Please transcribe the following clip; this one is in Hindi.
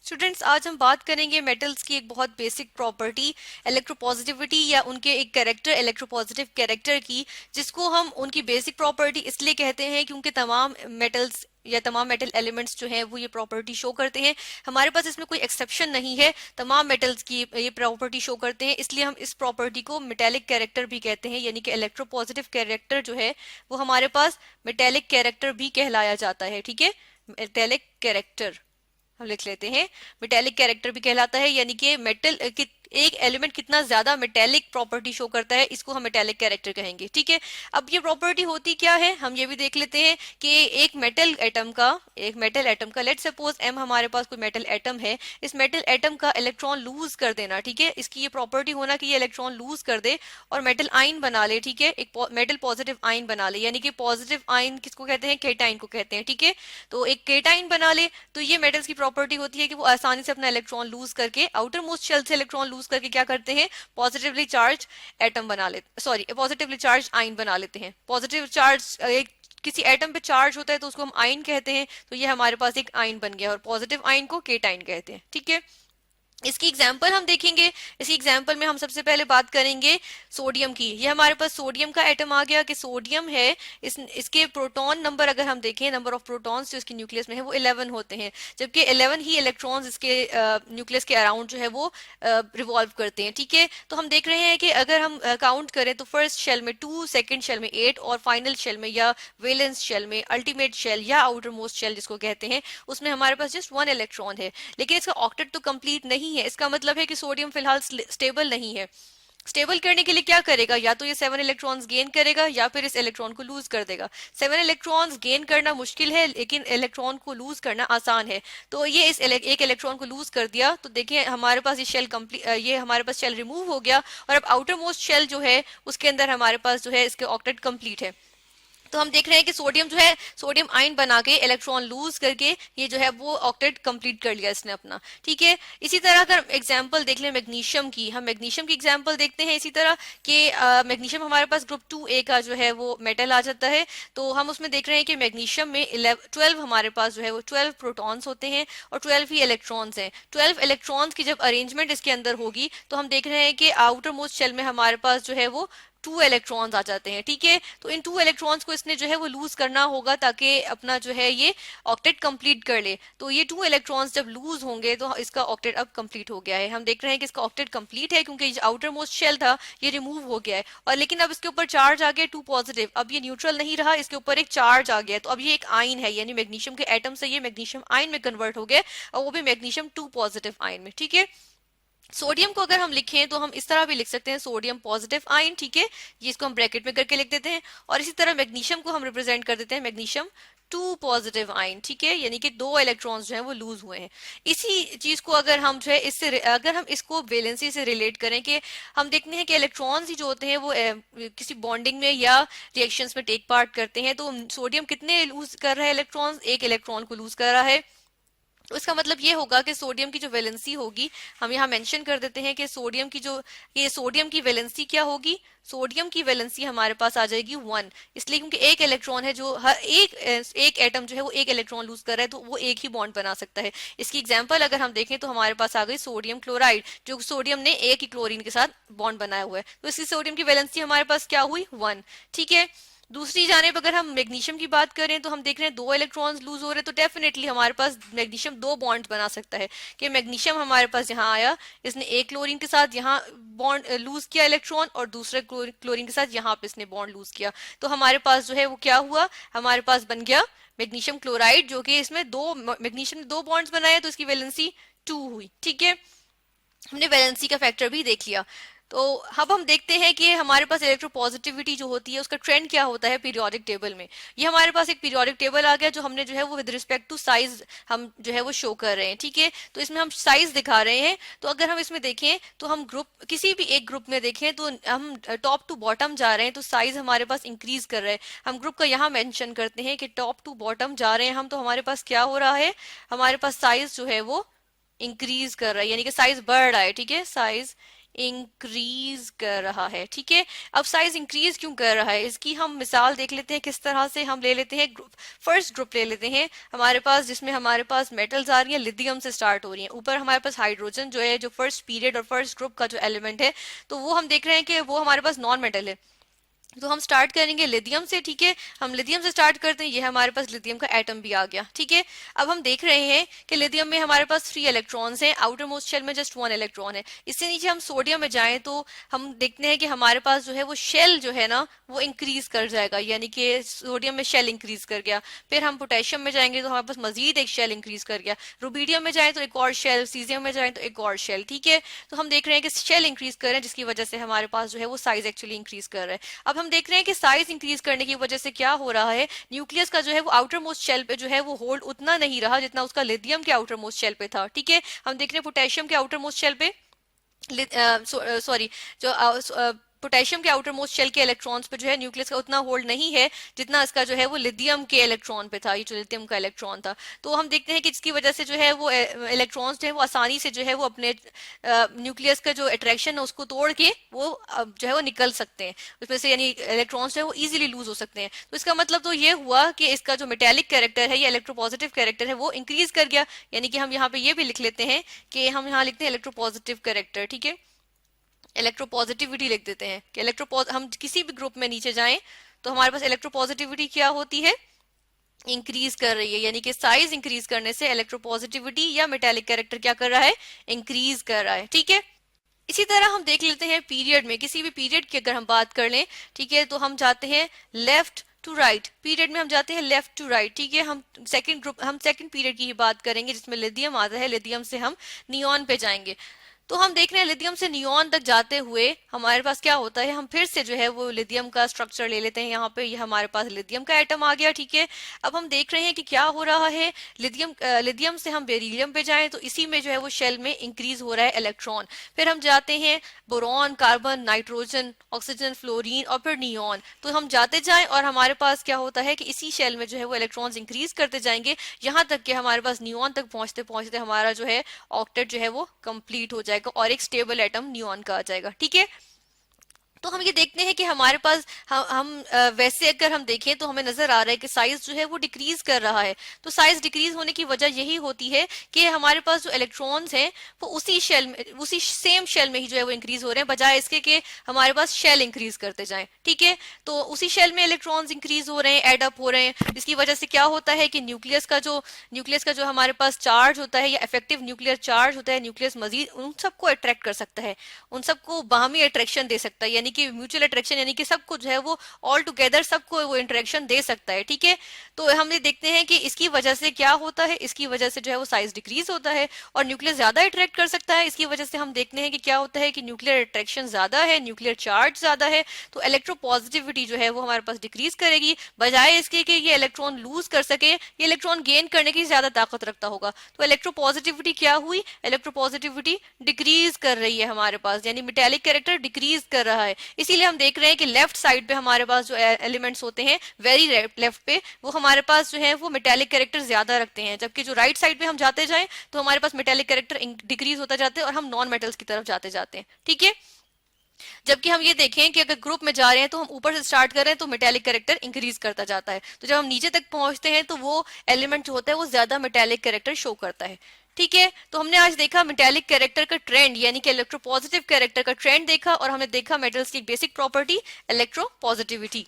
स्टूडेंट्स, आज हम बात करेंगे मेटल्स की एक बहुत बेसिक प्रॉपर्टी इलेक्ट्रोपॉजिटिविटी या उनके एक कैरेक्टर इलेक्ट्रोपॉजिटिव कैरेक्टर की, जिसको हम उनकी बेसिक प्रॉपर्टी इसलिए कहते हैं क्योंकि तमाम मेटल्स या तमाम मेटल एलिमेंट्स जो हैं वो ये प्रॉपर्टी शो करते हैं। हमारे पास इसमें कोई एक्सेप्शन नहीं है, तमाम मेटल्स की ये प्रॉपर्टी शो करते हैं, इसलिए हम इस प्रॉपर्टी को मेटेलिक कैरेक्टर भी कहते हैं। यानी कि इलेक्ट्रोपॉजिटिव कैरेक्टर जो है वो हमारे पास मेटेलिक कैरेक्टर भी कहलाया जाता है। ठीक है, मेटेलिक कैरेक्टर हम लिख लेते हैं, मेटेलिक कैरेक्टर भी कहलाता है। यानी कि मेटल एक एलिमेंट कितना ज्यादा मेटेलिक प्रॉपर्टी शो करता है, इसको हम मेटेलिक कैरेक्टर कहेंगे। ठीक है, अब ये प्रॉपर्टी होती क्या है हम ये भी देख लेते हैं कि एक मेटल एटम का लेट सपोज एम हमारे पास कोई मेटल एटम है, इस मेटल एटम का इलेक्ट्रॉन लूज कर देना। ठीक है, इसकी ये प्रॉपर्टी होना कि ये इलेक्ट्रॉन लूज कर दे और मेटल आइन बना ले। ठीक है, एक मेटल पॉजिटिव आइन बना ले, यानी कि पॉजिटिव आइन किसको कहते हैं, केटाइन को कहते हैं। ठीक है, तो एक केटाइन बना ले, तो ये मेटल्स की प्रॉपर्टी होती है कि वो आसानी से अपना इलेक्ट्रॉन लूज करके आउटर मोस्ट शेल से इलेक्ट्रॉन लूज करके क्या करते हैं, पॉजिटिवली चार्ज एटम बना लेते, सॉरी पॉजिटिवली चार्ज आइन बना लेते हैं। पॉजिटिव चार्ज एक किसी एटम पे चार्ज होता है तो उसको हम आइन कहते हैं, तो ये हमारे पास एक आइन बन गया और पॉजिटिव आइन को केटाइन कहते हैं। ठीक है, इसकी एग्जाम्पल हम देखेंगे। इसी एग्जाम्पल में हम सबसे पहले बात करेंगे सोडियम की। ये हमारे पास सोडियम का एटम आ गया कि सोडियम है, इसके प्रोटॉन नंबर अगर हम देखें, नंबर ऑफ प्रोटॉन्स जो इसके न्यूक्लियस में है वो 11 होते हैं, जबकि 11 ही इलेक्ट्रॉन्स इसके न्यूक्लियस के अराउंड जो है वो रिवॉल्व करते हैं। ठीक है, तो हम देख रहे हैं कि अगर हम काउंट करें तो फर्स्ट शेल में 2, सेकेंड शेल में 8 और फाइनल शेल में या वेलेंस शेल में, अल्टीमेट शेल या आउटर मोस्ट शेल जिसको कहते हैं, उसमें हमारे पास जस्ट 1 इलेक्ट्रॉन है। लेकिन इसका ऑक्टेट तो कंप्लीट नहीं है। इसका मतलब है कि सोडियम फिलहाल स्टेबल नहीं है। स्टेबल करने के लिए क्या करेगा, या तो ये 7 इलेक्ट्रॉन्स गेन करेगा या फिर इस इलेक्ट्रॉन को लूज कर देगा। 7 इलेक्ट्रॉन्स गेन करना मुश्किल है लेकिन इलेक्ट्रॉन को लूज करना आसान है। तो ये एक इलेक्ट्रॉन को लूज कर दिया, तो देखिए हमारे पास ये हमारे पास शेल रिमूव हो गया और अब आउटर मोस्ट शेल जो है उसके अंदर हमारे पास जो है इसके ऑक्टेट कंप्लीट है। तो हम देख रहे हैं कि सोडियम जो है, सोडियम आयन बना के इलेक्ट्रॉन लूज करके ये जो है वो ऑक्टेट कंप्लीट कर लिया इसने अपना। ठीक है, इसी तरह अगर एग्जांपल देख लें मैग्नीशियम की, हम मैग्नीशियम की एग्जांपल देखते हैं इसी तरह कि मैग्नीशियम हमारे पास ग्रुप 2A का जो है वो मेटल आ जाता है। तो हम उसमें देख रहे हैं कि मैग्नीशियम में 12 हमारे पास जो है वो 12 प्रोटॉन्स होते हैं और 12 ही इलेक्ट्रॉन्स हैं। 12 इलेक्ट्रॉन्स की जब अरेंजमेंट इसके अंदर होगी तो हम देख रहे हैं कि आउटर मोस्ट शेल में हमारे पास जो है वो 2 इलेक्ट्रॉन्स आ जाते हैं। ठीक है, तो इन 2 इलेक्ट्रॉन्स को इसने जो है वो लूज करना होगा ताकि अपना जो है ये ऑक्टेट कंप्लीट कर ले। तो ये 2 इलेक्ट्रॉन्स जब लूज होंगे तो इसका ऑक्टेट अब कंप्लीट हो गया है। हम देख रहे हैं कि इसका ऑक्टेट कंप्लीट है क्योंकि जो आउटर मोस्ट शेल था ये रिमूव हो गया है, और लेकिन अब इसके ऊपर चार्ज आ गया 2 पॉजिटिव। अब ये न्यूट्रल नहीं रहा, इसके ऊपर एक चार्ज आ गया, तो अब ये एक आइन है, यानी मैग्नीशियम के एटम से ये मैग्नीशियम आइन में कन्वर्ट हो गया और वो भी मैग्नीशियम 2 पॉजिटिव आइन में। ठीक है, सोडियम को अगर हम लिखें तो हम इस तरह भी लिख सकते हैं, सोडियम पॉजिटिव आयन। ठीक है, ये इसको हम ब्रैकेट में करके लिख देते हैं, और इसी तरह मैग्नीशियम को हम रिप्रेजेंट कर देते हैं मैग्नीशियम 2 पॉजिटिव आयन। ठीक है, यानी कि 2 इलेक्ट्रॉन्स जो हैं वो लूज हुए हैं। इसी चीज को अगर हम जो है इससे अगर हम इसको वैलेंसी से रिलेट करें कि हम देखते हैं कि इलेक्ट्रॉन्स ही जो होते हैं वो किसी बॉन्डिंग में या रिएक्शंस में टेक पार्ट करते हैं। तो सोडियम कितने लूज कर रहा है इलेक्ट्रॉन्स, एक इलेक्ट्रॉन को लूज कर रहा है। तो इसका मतलब ये होगा कि सोडियम की जो वैलेंसी होगी, हम यहाँ मेंशन कर देते हैं कि सोडियम की वैलेंसी क्या होगी, सोडियम की वैलेंसी हमारे पास आ जाएगी 1, इसलिए क्योंकि एक इलेक्ट्रॉन है, जो हर एक एटम जो है वो एक इलेक्ट्रॉन लूज कर रहा है तो वो एक ही बॉन्ड बना सकता है। इसकी एग्जांपल अगर हम देखें तो हमारे पास आ गई सोडियम क्लोराइड, जो सोडियम ने एक ही क्लोरीन के साथ बॉन्ड बनाया हुआ है, तो इसकी सोडियम की वैलेंसी हमारे पास क्या हुई, 1। ठीक है, दूसरी जानेब अगर हम मैग्नीशियम की बात करें तो हम देख रहे हैं 2 इलेक्ट्रॉन्स लूज हो रहे हैं, तो डेफिनेटली हमारे पास मैग्नीशियम 2 बॉन्ड्स बना सकता है कि मैग्नीशियम हमारे पास यहाँ आया, इसने एक क्लोरीन के साथ यहाँ बॉन्ड लूज किया इलेक्ट्रॉन और दूसरे क्लोरीन के साथ यहाँ पे इसने बॉन्ड लूज किया, तो हमारे पास जो है वो क्या हुआ, हमारे पास बन गया मैग्नीशियम क्लोराइड, जो कि इसमें मैग्नीशियम ने 2 बॉन्ड्स बनाए तो इसकी वैलेंसी 2 हुई। ठीक है, हमने वैलेंसी का फैक्टर भी देख लिया। तो अब हम देखते हैं कि हमारे पास इलेक्ट्रोपॉजिटिविटी जो होती है उसका ट्रेंड क्या होता है पीरियोडिक टेबल में। ये हमारे पास एक पीरियोडिक टेबल आ गया जो हमने जो है वो विद रिस्पेक्ट टू साइज हम जो है वो शो कर रहे हैं। ठीक है, तो इसमें हम साइज दिखा रहे हैं। तो अगर हम इसमें देखें तो हम ग्रुप किसी भी एक ग्रुप में देखें तो हम टॉप टू बॉटम जा रहे हैं तो साइज हमारे पास इंक्रीज कर रहे हैं। हम ग्रुप का यहाँ मेंशन करते हैं कि टॉप टू बॉटम जा रहे हैं हम, तो हमारे पास क्या हो रहा है, हमारे पास साइज जो है वो इंक्रीज कर रहा है, यानी कि साइज बढ़ रहा है। ठीक है, साइज इंक्रीज कर रहा है। ठीक है, अब साइज इंक्रीज क्यों कर रहा है इसकी हम मिसाल देख लेते हैं किस तरह से। हम ले लेते हैं फर्स्ट ग्रुप ले लेते हैं हमारे पास, जिसमें हमारे पास मेटल्स आ रही हैं, लिथियम से स्टार्ट हो रही हैं। ऊपर हमारे पास हाइड्रोजन जो है, जो फर्स्ट पीरियड और फर्स्ट ग्रुप का जो एलिमेंट है, तो वो हम देख रहे हैं कि वो हमारे पास नॉन मेटल है। तो हम स्टार्ट करेंगे लिथियम से। ठीक है, हम लिथियम से स्टार्ट करते हैं। ये हमारे पास लिथियम का एटम भी आ गया। ठीक है, अब हम देख रहे हैं कि लिथियम में हमारे पास 3 इलेक्ट्रॉन्स हैं, आउटर मोस्ट शेल में जस्ट 1 इलेक्ट्रॉन है। इससे नीचे हम सोडियम में जाएं तो हम देखते हैं कि हमारे पास जो है वो शेल जो है ना वो इंक्रीज कर जाएगा, यानी कि सोडियम में शेल इंक्रीज कर गया। फिर हम पोटेशियम में जाएंगे तो हमारे पास मजीद एक शेल इंक्रीज कर गया। रुबीडियम में जाए तो एक और शेल, सीजियम में जाए तो एक और शेल। ठीक है, तो हम देख रहे हैं कि शेल इंक्रीज कर रहे हैं, जिसकी वजह से हमारे पास जो है वो साइज एक्चुअली इंक्रीज कर रहा है। अब हम देख रहे हैं कि साइज इंक्रीज करने की वजह से क्या हो रहा है, न्यूक्लियस का जो है वो आउटर मोस्ट शेल पे जो है वो होल्ड उतना नहीं रहा जितना उसका लिथियम के आउटर मोस्ट शेल पे था। ठीक है, हम देख रहे हैं पोटेशियम के आउटर मोस्ट शेल पे, सॉरी, जो पोटेशियम के आउटर मोस्ट शेल के इलेक्ट्रॉन्स पे जो है न्यूक्लियस का उतना होल्ड नहीं है जितना इसका जो है वो लिथियम के इलेक्ट्रॉन पे था, ये जो लिथियम का इलेक्ट्रॉन था। तो हम देखते हैं कि इसकी वजह से जो है वो इलेक्ट्रॉन्स जो है वो आसानी से जो है वो अपने न्यूक्लियस का जो अट्रैक्शन है उसको तोड़ के वो जो है वो निकल सकते हैं उसमें से, यानी इलेक्ट्रॉन्स जो है वो इजीली लूज हो सकते हैं। तो इसका मतलब तो ये हुआ कि इसका जो मेटेलिक कैरेक्टर है या इलेक्ट्रोपॉजिटिव कैरेक्टर है वो इंक्रीज कर गया। यानी कि हम यहाँ पे ये भी लिख लेते हैं कि हम यहाँ लिखते हैं इलेक्ट्रोपॉजिटिव कैरेक्टर। ठीक है, इलेक्ट्रोपॉजिटिविटी लिख देते हैं कि हम किसी भी ग्रुप में नीचे जाएं तो हमारे पास इलेक्ट्रोपॉजिटिविटी क्या होती है, इंक्रीज कर रही है। यानी कि साइज इंक्रीज करने से इलेक्ट्रोपॉजिटिविटी या मेटालिक कैरेक्टर क्या कर रहा है, इंक्रीज कर रहा है। ठीक है, इसी तरह हम देख लेते हैं पीरियड में, किसी भी पीरियड की अगर हम बात कर लें, ठीक है, तो हम जाते हैं लेफ्ट टू राइट। पीरियड में हम जाते हैं लेफ्ट टू राइट। ठीक है, हम सेकंड पीरियड की ही बात करेंगे जिसमें लिथियम आता है। लिथियम से हम नियॉन पे जाएंगे। तो हम देख रहे हैं लिथियम से नियॉन तक जाते हुए हमारे पास क्या होता है, हम फिर से जो है वो लिथियम का स्ट्रक्चर ले लेते हैं। यहाँ पे ये हमारे पास लिथियम का एटम आ गया। ठीक है, अब हम देख रहे हैं कि क्या हो रहा है, लिथियम से हम बेरिलियम पे जाएं तो इसी में जो है वो शेल में इंक्रीज हो रहा है इलेक्ट्रॉन। फिर हम जाते हैं boron, carbon, nitrogen, oxygen, fluorine और फिर नियॉन। तो हम जाते जाएं और हमारे पास क्या होता है कि इसी शेल में जो है वो इलेक्ट्रॉन्स इंक्रीज करते जाएंगे, यहाँ तक कि हमारे पास नियॉन तक पहुंचते पहुंचते हमारा जो है ऑक्टेट जो है वो कंप्लीट हो जाएगा और एक स्टेबल एटम नियॉन का आ जाएगा। ठीक है, तो हम ये देखते हैं कि हमारे पास वैसे अगर हम देखें तो हमें नजर आ रहा है कि साइज जो है वो डिक्रीज कर रहा है। तो साइज डिक्रीज होने की वजह यही होती है कि हमारे पास जो इलेक्ट्रॉन्स हैं वो उसी सेम शेल में ही जो है वो इंक्रीज हो रहे हैं, बजाय इसके कि हमारे पास शेल इंक्रीज करते जाएं। ठीक है, तो उसी शेल में इलेक्ट्रॉन्स इंक्रीज हो रहे हैं, एड अप हो रहे हैं, जिसकी वजह से क्या होता है कि न्यूक्लियस का जो हमारे पास चार्ज होता है या इफेक्टिव न्यूक्लियर चार्ज होता है, न्यूक्लियस मजीद उन सबको अट्रैक्ट कर सकता है, उन सबको बाहमी अट्रैक्शन दे सकता है, यानी कि म्यूचुअल अट्रैक्शन, यानी कि सबको जो है वो ऑल टुगेदर सबको वो इंटरेक्शन दे सकता है। ठीक है, तो हम ये देखते हैं कि इसकी वजह से क्या होता है, इसकी वजह से जो है वो साइज डिक्रीज होता है और न्यूक्लियस ज्यादा अट्रैक्ट कर सकता है। इसकी वजह से हम देखते हैं कि क्या होता है कि न्यूक्लियर अट्रैक्शन ज्यादा है, न्यूक्लियर चार्ज ज्यादा है, तो इलेक्ट्रोपॉजिटिविटी जो है वो हमारे पास डिक्रीज करेगी, बजाय इसके कि ये इलेक्ट्रॉन लूज कर सके, ये इलेक्ट्रॉन गेन करने की ज्यादा ताकत रखता होगा। तो इलेक्ट्रोपॉजिटिविटी क्या हुई, इलेक्ट्रोपॉजिटिविटी डिक्रीज कर रही है हमारे पास, यानी मेटेलिक कैरेक्टर डिक्रीज कर रहा है। इसीलिए हम देख रहे हैं कि लेफ्ट साइड पे हमारे पास जो एलिमेंट्स होते हैं वेरी लेफ्ट पे, वो हमारे पास जो है वो मेटेलिक कैरेक्टर ज्यादा रखते हैं, जबकि जो राइट साइड पे हम जाते जाएं तो हमारे पास मेटेलिक कैरेक्टर डिक्रीज होता जाता है और हम नॉन मेटल्स की तरफ जाते जाते हैं। ठीक है, जबकि हम ये देखें कि अगर ग्रुप में जा रहे हैं तो हम ऊपर से स्टार्ट कर रहे हैं तो मेटेलिक कैरेक्टर इंक्रीज करता जाता है, तो जब हम नीचे तक पहुंचते हैं तो वो एलिमेंट जो होता है वो ज्यादा मेटेलिक कैरेक्टर शो करता है। ठीक है, तो हमने आज देखा मेटेलिक कैरेक्टर का ट्रेंड, यानी कि इलेक्ट्रोपॉजिटिव कैरेक्टर का ट्रेंड देखा, और हमने देखा मेटल्स की बेसिक प्रॉपर्टी इलेक्ट्रोपॉजिटिविटी।